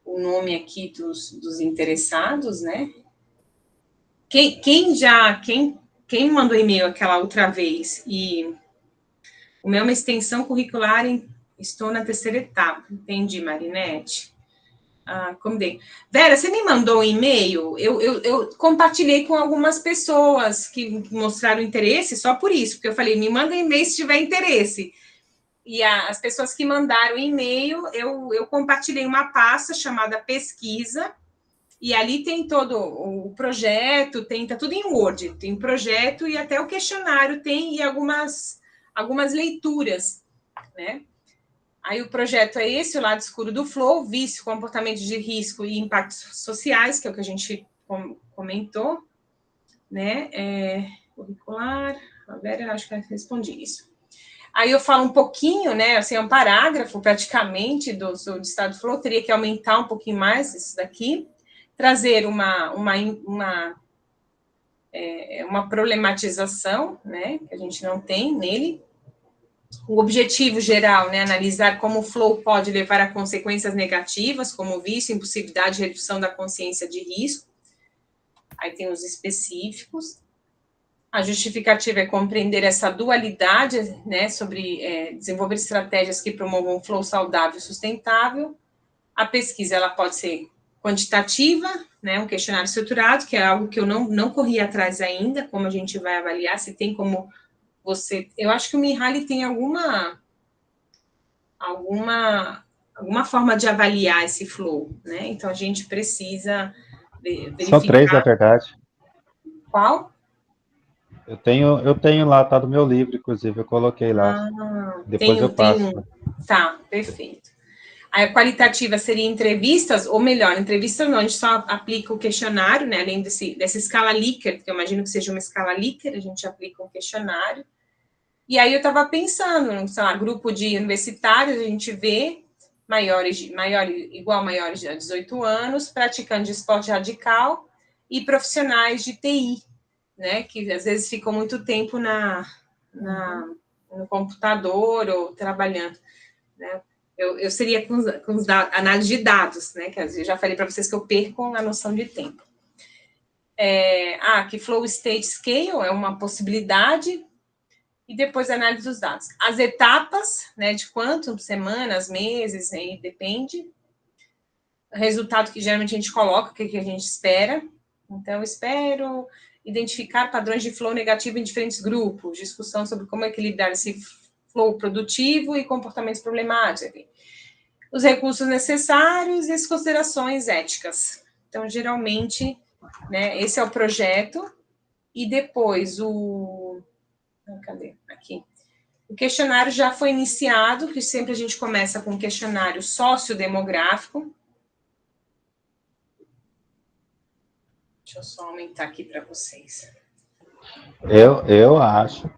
o nome aqui dos interessados, né? Quem mandou e-mail aquela outra vez e o meu é uma extensão curricular, estou na terceira etapa. Entendi, Marinete. Acomodei. Vera, você me mandou um e-mail? Eu compartilhei com algumas pessoas que mostraram interesse só por isso, porque eu falei, me manda um e-mail se tiver interesse. E as pessoas que mandaram e-mail, eu compartilhei uma pasta chamada pesquisa, e ali tem todo o projeto, tá tudo em Word, tem o projeto e até o questionário tem, e algumas leituras, né? Aí o projeto é esse, o lado escuro do flow, vício, comportamento de risco e impactos sociais, que é o que a gente comentou, né? Curricular, a Vera, acho que eu respondi isso. Aí eu falo um pouquinho, né? Assim, é um parágrafo praticamente do estado do flow, teria que aumentar um pouquinho mais isso daqui, trazer uma problematização, né? Que a gente não tem nele. O objetivo geral, né, analisar como o flow pode levar a consequências negativas, como vício, impossibilidade de redução da consciência de risco. Aí tem os específicos. A justificativa é compreender essa dualidade, né, sobre desenvolver estratégias que promovam um flow saudável e sustentável. A pesquisa, ela pode ser quantitativa, né, um questionário estruturado, que é algo que eu não corri atrás ainda, como a gente vai avaliar, se tem como você... Eu acho que o Mihaly tem alguma forma de avaliar esse flow, né? Então, a gente precisa verificar... São 3, na verdade. Qual? Eu tenho lá, tá do meu livro, inclusive, eu coloquei lá. Depois eu passo. Tá, perfeito. A qualitativa seria entrevistas, ou melhor, entrevistas não, a gente só aplica o questionário, né? Além dessa escala Likert, que eu imagino que seja uma escala Likert, a gente aplica um questionário. E aí eu estava pensando, sei lá, grupo de universitários, a gente vê maiores de 18 anos, praticantes de esporte radical e profissionais de TI, né, que às vezes ficam muito tempo no computador ou trabalhando, né. Eu seria com análise de dados, né, que eu já falei para vocês que eu perco a noção de tempo. Que Flow State Scale é uma possibilidade, e depois a análise dos dados. As etapas, né, de quanto, semanas, meses, aí depende. O resultado que geralmente a gente coloca, o que a gente espera. Então, eu espero identificar padrões de flow negativo em diferentes grupos, discussão sobre como equilibrar esse flow produtivo e comportamentos problemáticos. Os recursos necessários e as considerações éticas. Então, geralmente, né, esse é o projeto. E depois cadê? Aqui. O questionário já foi iniciado, que sempre a gente começa com um questionário sociodemográfico. Deixa eu só aumentar aqui para vocês. Eu acho,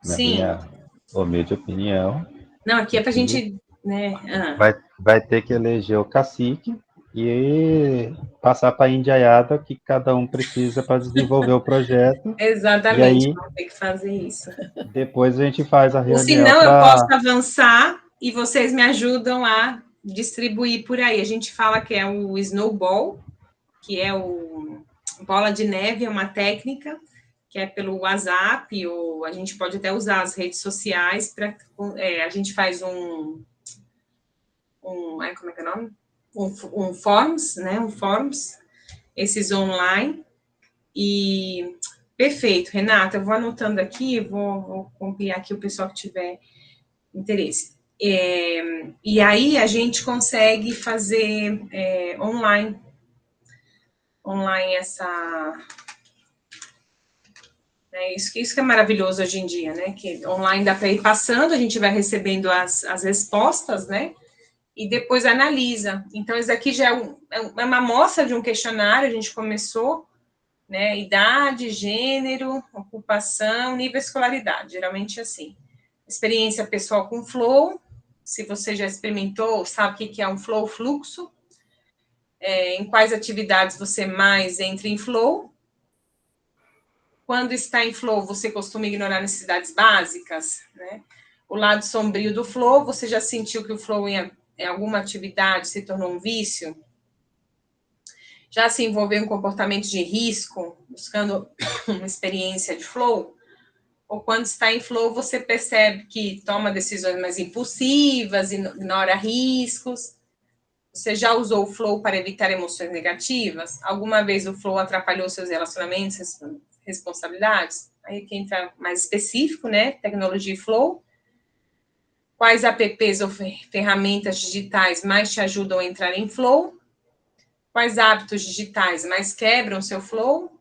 na Sim. minha humilde opinião... Não, aqui é para a gente... Né, vai ter que eleger o cacique e passar para a indiaiada que cada um precisa para desenvolver o projeto. Exatamente, e aí, vamos ter que fazer isso. Depois a gente faz a reunião. Ou senão eu posso avançar e vocês me ajudam a distribuir por aí. A gente fala que é o snowball, que é o bola de neve, é uma técnica que é pelo WhatsApp, ou a gente pode até usar as redes sociais para... a gente faz como é que é o nome? Um forms, né? Um forms, esses online. E perfeito, Renata, eu vou anotando aqui, vou compilar aqui o pessoal que tiver interesse. E aí a gente consegue fazer online essa... Isso que é maravilhoso hoje em dia, né? Que online dá para ir passando, a gente vai recebendo as respostas, né? E depois analisa. Então, isso aqui já é uma amostra de um questionário, a gente começou, né? Idade, gênero, ocupação, nível de escolaridade, geralmente assim. Experiência pessoal com flow, se você já experimentou, sabe o que é um flow, fluxo. Em quais atividades você mais entra em flow. Quando está em flow, você costuma ignorar necessidades básicas, né? O lado sombrio do flow, você já sentiu que o flow em alguma atividade se tornou um vício? Já se envolveu em comportamento de risco, buscando uma experiência de flow? Ou quando está em flow, você percebe que toma decisões mais impulsivas, ignora riscos? Você já usou o flow para evitar emoções negativas? Alguma vez o flow atrapalhou seus relacionamentos, responsabilidades? Aí que entra mais específico, né? Tecnologia e flow. Quais apps ou ferramentas digitais mais te ajudam a entrar em flow? Quais hábitos digitais mais quebram seu flow?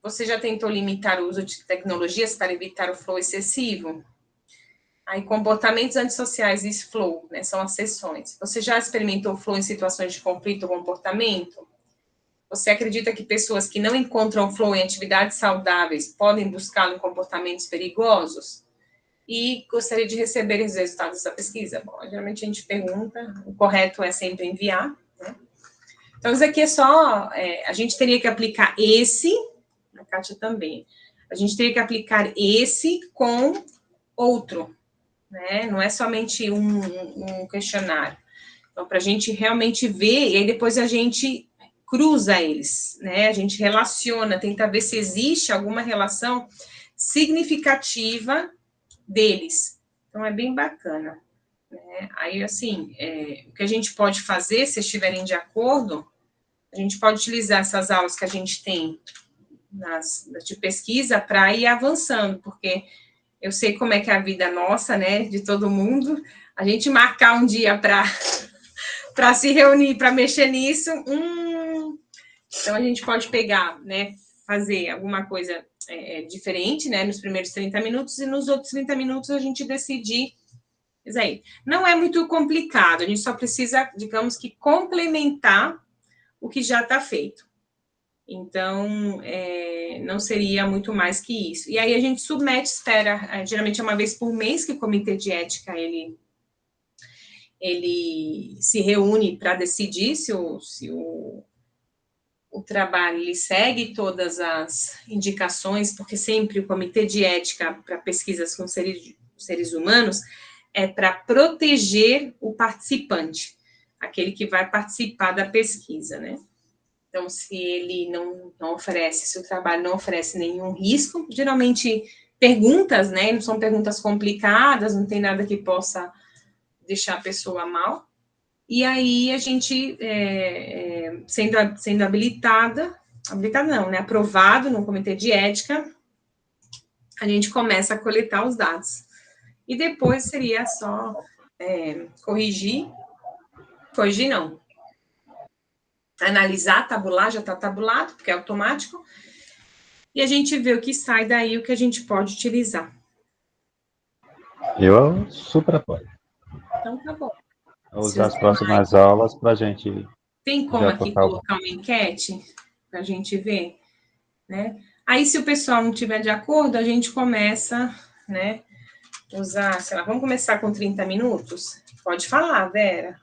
Você já tentou limitar o uso de tecnologias para evitar o flow excessivo? Aí, comportamentos antissociais e flow, né, são as sessões. Você já experimentou flow em situações de conflito ou comportamento? Você acredita que pessoas que não encontram flow em atividades saudáveis podem buscá-lo em comportamentos perigosos? E gostaria de receber os resultados da pesquisa. Bom, geralmente a gente pergunta, o correto é sempre enviar, né? Então, isso aqui é só, a gente teria que aplicar esse, a Kátia também, a gente teria que aplicar esse com outro, né? Não é somente um questionário. Então, para a gente realmente ver, e aí depois a gente cruza eles, né? A gente relaciona, tenta ver se existe alguma relação significativa deles. Então, é bem bacana, né? Aí, assim, o que a gente pode fazer, se estiverem de acordo, a gente pode utilizar essas aulas que a gente tem de pesquisa para ir avançando, porque eu sei como é que é a vida nossa, né, de todo mundo, a gente marcar um dia para se reunir, para mexer nisso, então a gente pode pegar, né, fazer alguma coisa diferente, né, nos primeiros 30 minutos, e nos outros 30 minutos a gente decidir isso aí. Não é muito complicado, a gente só precisa, digamos que, complementar o que já está feito. Então, não seria muito mais que isso. E aí a gente submete, espera, geralmente é uma vez por mês que o comitê de ética, ele se reúne para decidir se o trabalho ele segue todas as indicações, porque sempre o comitê de ética para pesquisas com seres humanos é para proteger o participante, aquele que vai participar da pesquisa, né? Então, se ele não oferece, se o trabalho não oferece nenhum risco, geralmente perguntas, né? Não são perguntas complicadas, não tem nada que possa deixar a pessoa mal. E aí a gente, sendo habilitada não, né? Aprovado no comitê de ética, a gente começa a coletar os dados. E depois seria só corrigir não, analisar, tabular, já está tabulado, porque é automático, e a gente vê o que sai daí, o que a gente pode utilizar. Eu super apoio. Então, tá bom. Vou usar as próximas aulas para a gente... Tem como aqui colocar uma enquete para a gente ver, né? Aí, se o pessoal não estiver de acordo, a gente começa, né, usar, sei lá, vamos começar com 30 minutos? Pode falar, Vera.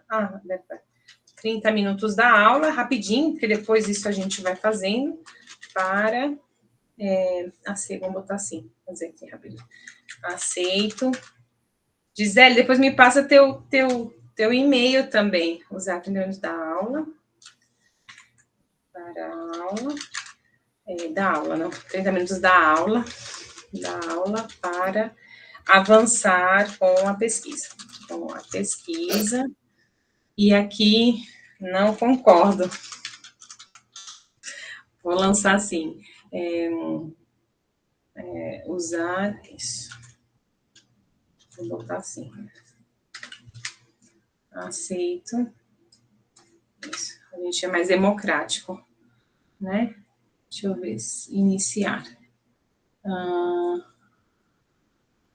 30 minutos da aula, rapidinho, porque depois isso a gente vai fazendo para... vamos botar assim, fazer aqui rapidinho. Aceito. Gisele, depois me passa teu e-mail também, usar 30 minutos da aula. Para a aula. Da aula, não, 30 minutos da aula para avançar com a pesquisa. Com a pesquisa. E aqui, não concordo. Vou lançar assim. Usar isso. Vou botar assim. Aceito. Isso. A gente é mais democrático, né? Deixa eu ver. Iniciar.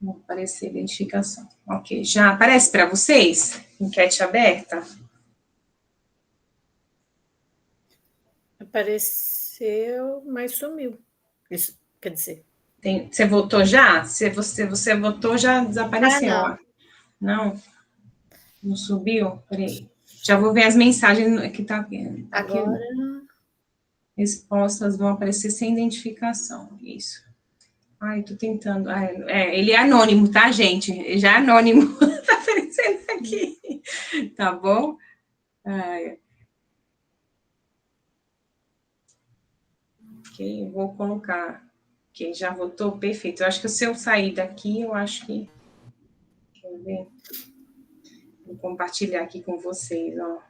Não aparecer identificação. Ok. Já aparece para vocês? Enquete aberta? Apareceu, mas sumiu. Isso, quer dizer. Você votou já? Se você votou, já desapareceu. Não. Não subiu? Peraí. Já vou ver as mensagens que tá aqui. Agora. Respostas vão aparecer sem identificação. Isso. Ai, tô tentando. Ele é anônimo, tá, gente? Ele já é anônimo. Tá aparecendo aqui. Tá bom? Ok, eu vou colocar. Quem já votou, perfeito. Eu acho que se eu sair daqui, eu acho que. Deixa eu ver. Vou compartilhar aqui com vocês, ó.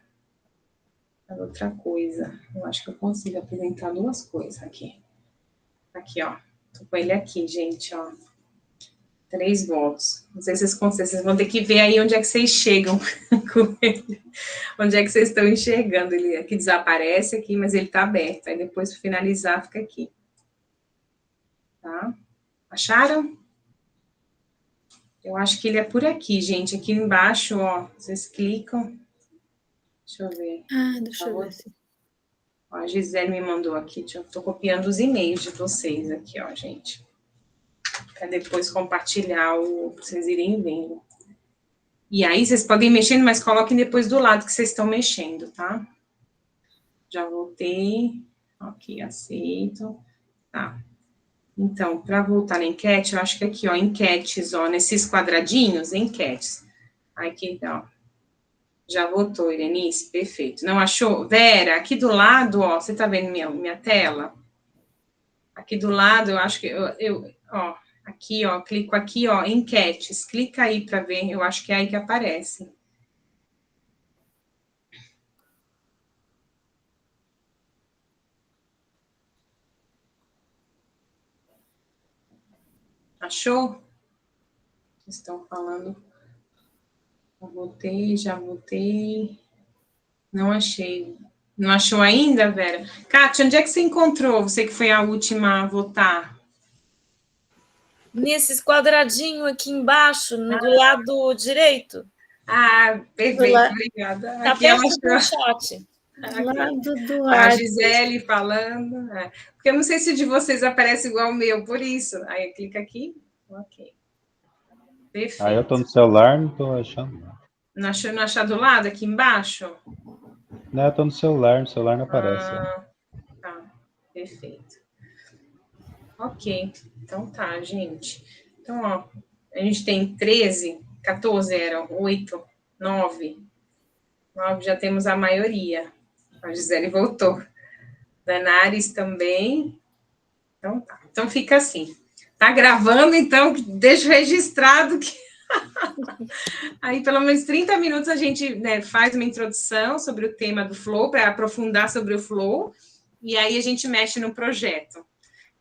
Outra coisa. Eu acho que eu consigo apresentar duas coisas aqui. Aqui, ó. Tô com ele aqui, gente, ó. 3 votos. Não sei se vocês vão ter que ver aí onde é que vocês chegam com ele. Onde é que vocês estão enxergando. Ele aqui desaparece aqui, mas ele tá aberto. Aí depois, para finalizar, fica aqui. Tá? Acharam? Eu acho que ele é por aqui, gente. Aqui embaixo, ó. Vocês clicam. Deixa eu ver. Deixa eu ver. Ó, a Gisele me mandou aqui. Eu tô copiando os e-mails de vocês aqui, ó, gente. Para depois compartilhar para vocês irem vendo. E aí, vocês podem ir mexendo, mas coloquem depois do lado que vocês estão mexendo, tá? Já voltei. Ok, aceito. Tá. Então, para voltar na enquete, eu acho que aqui, ó, enquetes, ó, nesses quadradinhos, enquetes. Aqui, ó. Já votou, Irenice? Perfeito. Não achou? Vera, aqui do lado, ó, você tá vendo minha tela? Aqui do lado, eu acho que ó, aqui, ó, clico aqui, ó, enquetes. Clica aí para ver, eu acho que é aí que aparece. Achou? Estão falando. Já votei. Não achei. Não achou ainda, Vera? Kátia, onde é que você encontrou? Você que foi a última a votar. Nesses quadradinhos aqui embaixo, do lado direito. Perfeito, obrigada. Tá aqui ela perto do chat. Lado do a Gisele falando. Porque eu não sei se o de vocês aparece igual o meu, por isso. Aí clica aqui. Ok. Perfeito. Eu tô no celular, não tô achando. Não achar do lado, aqui embaixo? Não, eu tô no celular não aparece. Tá, perfeito. Ok, então tá, gente. Então, ó, a gente tem 13, 14 eram, 8, 9. 9 já temos a maioria. A Gisele voltou. Danares também. Então tá. Então fica assim. Tá gravando, então deixa registrado que aí pelo menos 30 minutos a gente, né, faz uma introdução sobre o tema do Flow, para aprofundar sobre o Flow, e aí a gente mexe no projeto.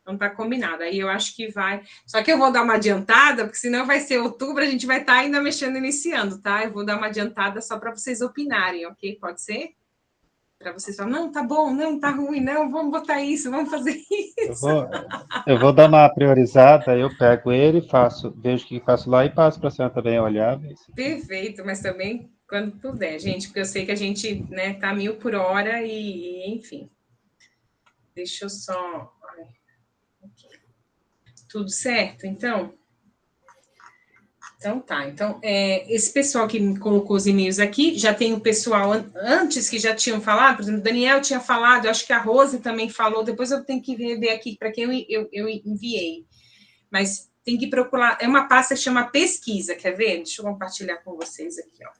Então tá combinado. Aí eu acho que vai. Só que eu vou dar uma adiantada, porque senão vai ser outubro, a gente vai estar ainda mexendo, iniciando, tá? Eu vou dar uma adiantada só para vocês opinarem, ok? Pode ser? Para vocês falarem, não, tá bom, não, tá ruim, não, vamos botar isso, vamos fazer isso. Eu vou dar uma priorizada, eu pego ele, vejo o que faço lá e passo para a senhora também olhar. Perfeito, mas também quando puder, gente, porque eu sei que a gente, né, tá 1000 por hora e enfim. Deixa eu só. Okay. Tudo certo, então? Então tá. Então, esse pessoal que me colocou os e-mails aqui, já tem o pessoal antes que já tinham falado, por exemplo, o Daniel tinha falado, eu acho que a Rose também falou, depois eu tenho que ver aqui para quem eu enviei. Mas tem que procurar, é uma pasta que chama pesquisa, quer ver? Deixa eu compartilhar com vocês aqui, ó.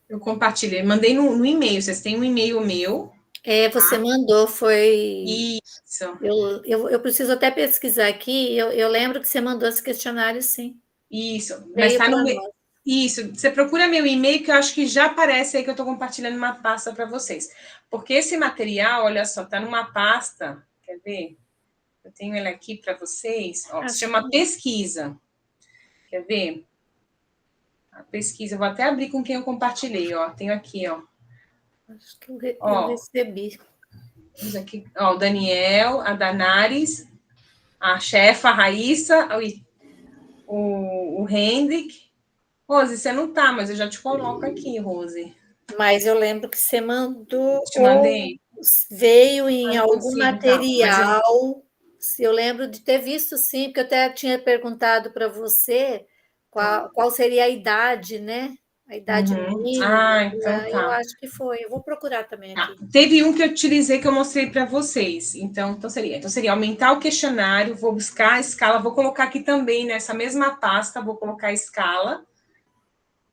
Eu compartilhei, mandei no e-mail, vocês têm um e-mail meu. Você mandou, foi... Isso. Eu preciso até pesquisar aqui, eu lembro que você mandou esse questionário, sim. Isso, mas está no meio. Isso, você procura meu e-mail, que eu acho que já aparece aí que eu estou compartilhando uma pasta para vocês. Porque esse material, olha só, está numa pasta, quer ver? Eu tenho ele aqui para vocês, ó, se chama pesquisa. Quer ver? a pesquisa. Vou até abrir com quem eu compartilhei, ó. Tenho aqui, ó. Acho que eu recebi. Temos aqui, ó, o Daniel, a Danares, a chefa, a Raíssa, o Hendrik. Rose, você não tá, mas eu já te coloco aqui, Rose. Mas eu lembro que você mandou, Te mandei. veio em não algum consigo, material. Tá, Eu lembro de ter visto, sim, porque eu até tinha perguntado para você qual seria a idade, né? A idade mínima. Ah, então Eu tá. acho que foi. Eu vou procurar também Tá. aqui. Teve um que eu utilizei que eu mostrei para vocês. Então seria aumentar o questionário, vou buscar a escala, vou colocar aqui também nessa mesma pasta, vou colocar a escala.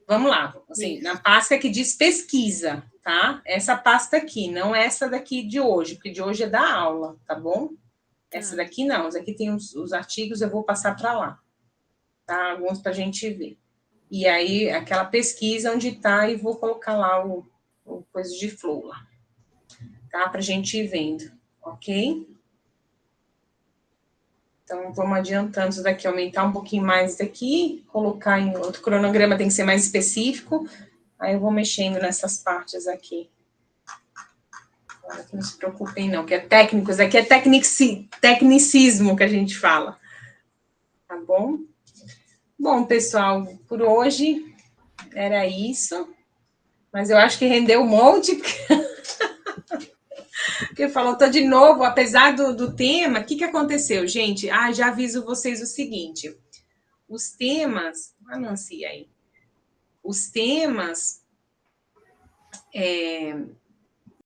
Vamos lá, assim, na pasta que diz pesquisa, tá? Essa pasta aqui, não essa daqui de hoje, porque de hoje é da aula, tá bom? Essa daqui não, essa aqui tem os artigos, eu vou passar para lá, tá? Alguns para a gente ver. E aí, aquela pesquisa onde tá, e vou colocar lá o coisa de flow lá, tá? Para a gente ir vendo, ok? Então, vamos adiantando isso daqui, aumentar um pouquinho mais daqui, colocar em outro cronograma, tem que ser mais específico. Aí eu vou mexendo nessas partes aqui. Não se preocupem, não, que é técnico, isso aqui é tecnicismo que a gente fala. Tá bom? Bom, pessoal, por hoje era isso. Mas eu acho que rendeu um monte. Porque falou, tô de novo, apesar do tema, o que aconteceu, gente? Já aviso vocês o seguinte. Os temas... Nancy aí. Os temas